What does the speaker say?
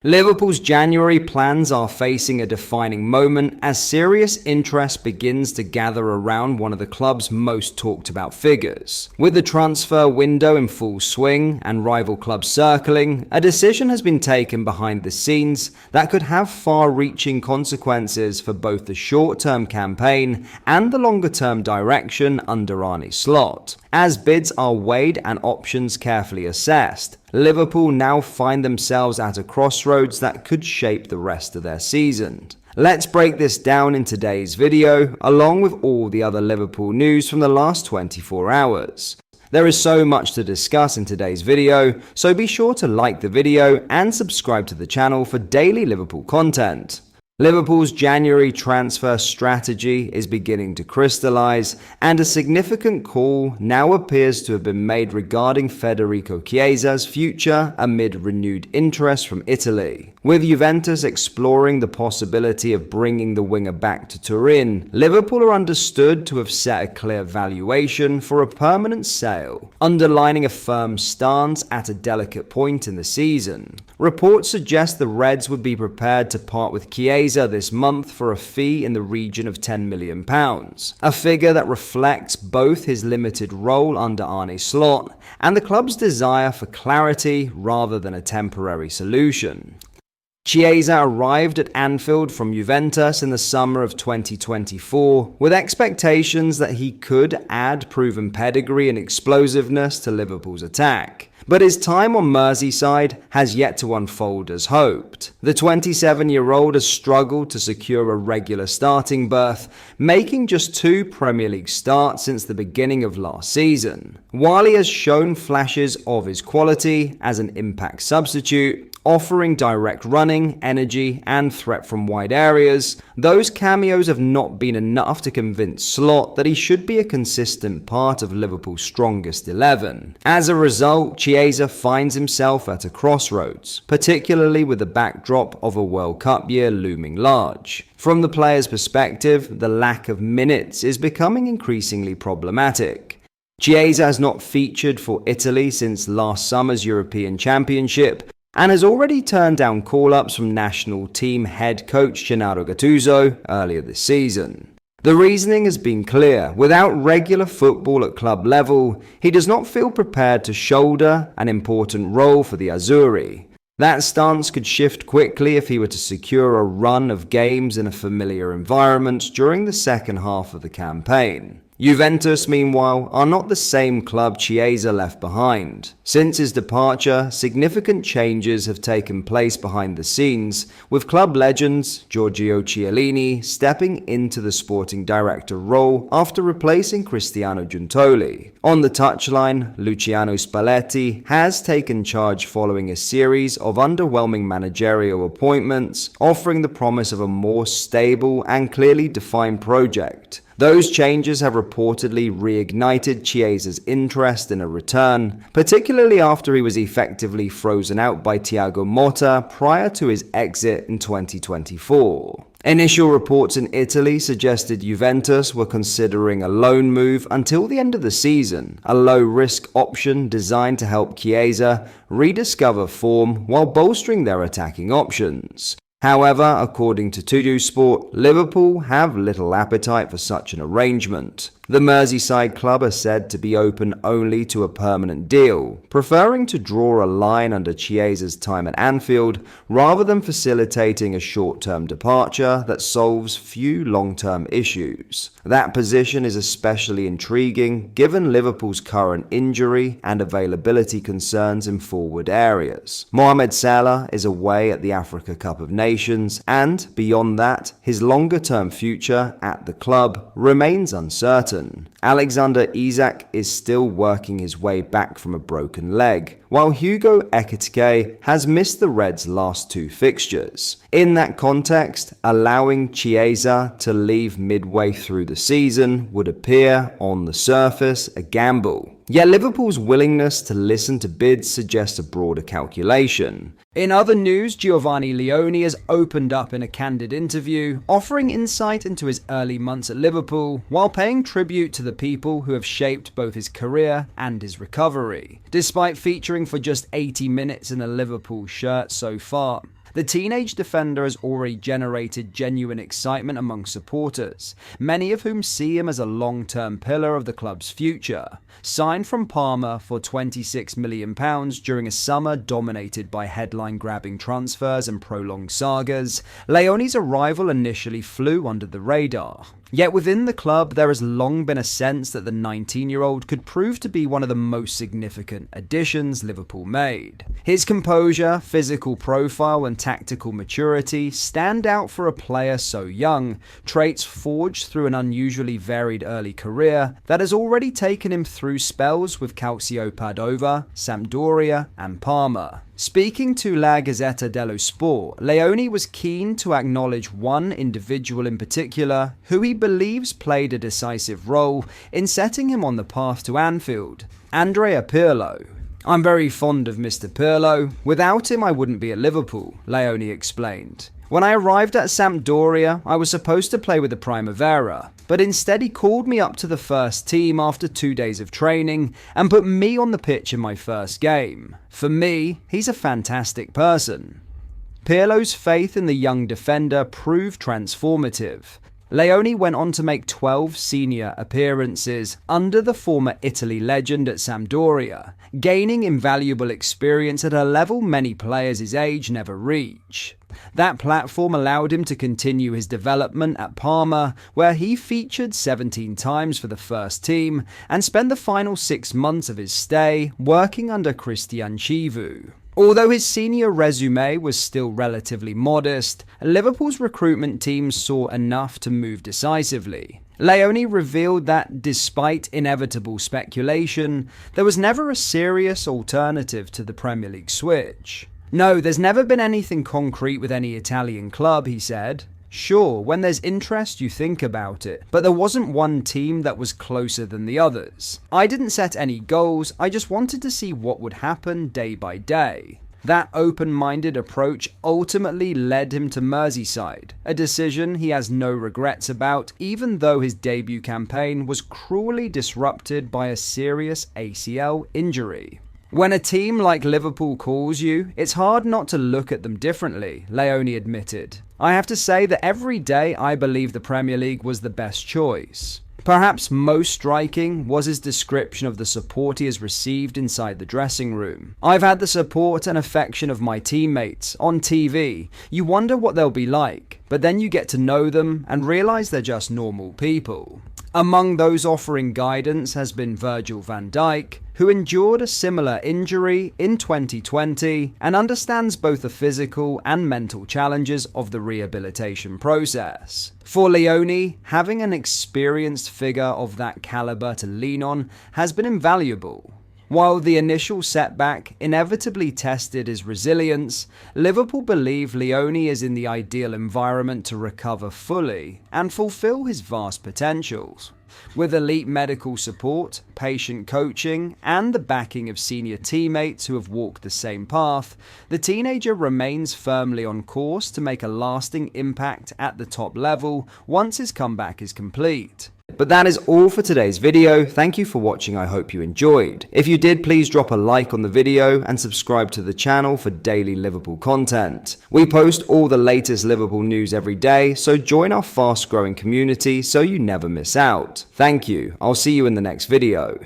Liverpool's January plans are facing a defining moment as serious interest begins to gather around one of the club's most talked about figures. With the transfer window in full swing and rival clubs circling, a decision has been taken behind the scenes that could have far-reaching consequences for both the short-term campaign and the longer-term direction under Arne Slot. As bids are weighed and options carefully assessed, Liverpool now find themselves at a crossroads that could shape the rest of their season. Let's break this down in today's video, along with all the other Liverpool news from the last 24 hours. There is so much to discuss in today's video, so be sure to like the video and subscribe to the channel for daily Liverpool content. Liverpool's January transfer strategy is beginning to crystallize, and a significant call now appears to have been made regarding Federico Chiesa's future amid renewed interest from Italy. With Juventus exploring the possibility of bringing the winger back to Turin, Liverpool are understood to have set a clear valuation for a permanent sale, underlining a firm stance at a delicate point in the season. Reports suggest the Reds would be prepared to part with Chiesa this month for a fee in the region of £10 million, a figure that reflects both his limited role under Arne Slot and the club's desire for clarity rather than a temporary solution. Chiesa arrived at Anfield from Juventus in the summer of 2024, with expectations that he could add proven pedigree and explosiveness to Liverpool's attack. But his time on Merseyside has yet to unfold as hoped. The 27-year-old has struggled to secure a regular starting berth, making just 2 Premier League starts since the beginning of last season. While he has shown flashes of his quality as an impact substitute, offering direct running, energy, and threat from wide areas, those cameos have not been enough to convince Slot that he should be a consistent part of Liverpool's strongest 11. As a result, Chiesa finds himself at a crossroads, particularly with the backdrop of a World Cup year looming large. From the player's perspective, the lack of minutes is becoming increasingly problematic. Chiesa has not featured for Italy since last summer's European Championship, and has already turned down call-ups from national team head coach Gennaro Gattuso earlier this season. The reasoning has been clear: without regular football at club level, he does not feel prepared to shoulder an important role for the Azzurri. That stance could shift quickly if he were to secure a run of games in a familiar environment during the second half of the campaign. Juventus, meanwhile, are not the same club Chiesa left behind. Since his departure, significant changes have taken place behind the scenes, with club legends Giorgio Chiellini stepping into the sporting director role after replacing Cristiano Giuntoli. On the touchline, Luciano Spalletti has taken charge following a series of underwhelming managerial appointments, offering the promise of a more stable and clearly defined project. Those changes have reportedly reignited Chiesa's interest in a return, particularly after he was effectively frozen out by Thiago Motta prior to his exit in 2024. Initial reports in Italy suggested Juventus were considering a loan move until the end of the season, a low-risk option designed to help Chiesa rediscover form while bolstering their attacking options. However, according to Tuttosport, Liverpool have little appetite for such an arrangement. The Merseyside club are said to be open only to a permanent deal, preferring to draw a line under Chiesa's time at Anfield rather than facilitating a short-term departure that solves few long-term issues. That position is especially intriguing given Liverpool's current injury and availability concerns in forward areas. Mohamed Salah is away at the Africa Cup of Nations, and beyond that, his longer-term future at the club remains uncertain. Alexander Isak is still working his way back from a broken leg, while Hugo Ekitike has missed the Reds' last 2 fixtures. In that context, allowing Chiesa to leave midway through the season would appear, on the surface, a gamble. Yet Liverpool's willingness to listen to bids suggests a broader calculation. In other news, Giovanni Leone has opened up in a candid interview, offering insight into his early months at Liverpool, while paying tribute to the people who have shaped both his career and his recovery. Despite featuring for just 80 minutes in a Liverpool shirt so far, The teenage defender has already generated genuine excitement among supporters, many of whom see him as a long-term pillar of the club's future. Signed from Parma for £26 million during a summer dominated by headline-grabbing transfers and prolonged sagas, Leone's arrival initially flew under the radar. Yet within the club, there has long been a sense that the 19-year-old could prove to be one of the most significant additions Liverpool made. His composure, physical profile, and tactical maturity stand out for a player so young, traits forged through an unusually varied early career that has already taken him through spells with Calcio Padova, Sampdoria, and Parma. Speaking to La Gazzetta dello Sport, Leone was keen to acknowledge one individual in particular who he believes played a decisive role in setting him on the path to Anfield, Andrea Pirlo. "I'm very fond of Mr. Pirlo. Without him I wouldn't be at Liverpool," Leone explained. "When I arrived at Sampdoria, I was supposed to play with the Primavera, but instead he called me up to the first team after 2 days of training and put me on the pitch in my first game. For me, he's a fantastic person." Pirlo's faith in the young defender proved transformative. Leone went on to make 12 senior appearances under the former Italy legend at Sampdoria, gaining invaluable experience at a level many players his age never reach. That platform allowed him to continue his development at Parma, where he featured 17 times for the first team and spent the final 6 months of his stay working under Cristian Chivu. Although his senior resume was still relatively modest, Liverpool's recruitment team saw enough to move decisively. Leone revealed that, despite inevitable speculation, there was never a serious alternative to the Premier League switch. "No, there's never been anything concrete with any Italian club," he said. "Sure, when there's interest you think about it, but there wasn't one team that was closer than the others. I didn't set any goals, I just wanted to see what would happen day by day." That open-minded approach ultimately led him to Merseyside, a decision he has no regrets about, even though his debut campaign was cruelly disrupted by a serious ACL injury. "When a team like Liverpool calls you, it's hard not to look at them differently," Leone admitted. "I have to say that every day I believe the Premier League was the best choice." Perhaps most striking was his description of the support he has received inside the dressing room. "I've had the support and affection of my teammates on TV. You wonder what they'll be like, but then you get to know them and realize they're just normal people." Among those offering guidance has been Virgil van Dijk, who endured a similar injury in 2020 and understands both the physical and mental challenges of the rehabilitation process. For Leone, having an experienced figure of that caliber to lean on has been invaluable. While the initial setback inevitably tested his resilience, Liverpool believe Leone is in the ideal environment to recover fully and fulfill his vast potentials. With elite medical support, patient coaching, and the backing of senior teammates who have walked the same path, the teenager remains firmly on course to make a lasting impact at the top level once his comeback is complete. But that is all for today's video. Thank you for watching. I hope you enjoyed. If you did, please drop a like on the video and subscribe to the channel for daily Liverpool content. We post all the latest Liverpool news every day, so join our fast-growing community so you never miss out. Thank you. I'll see you in the next video.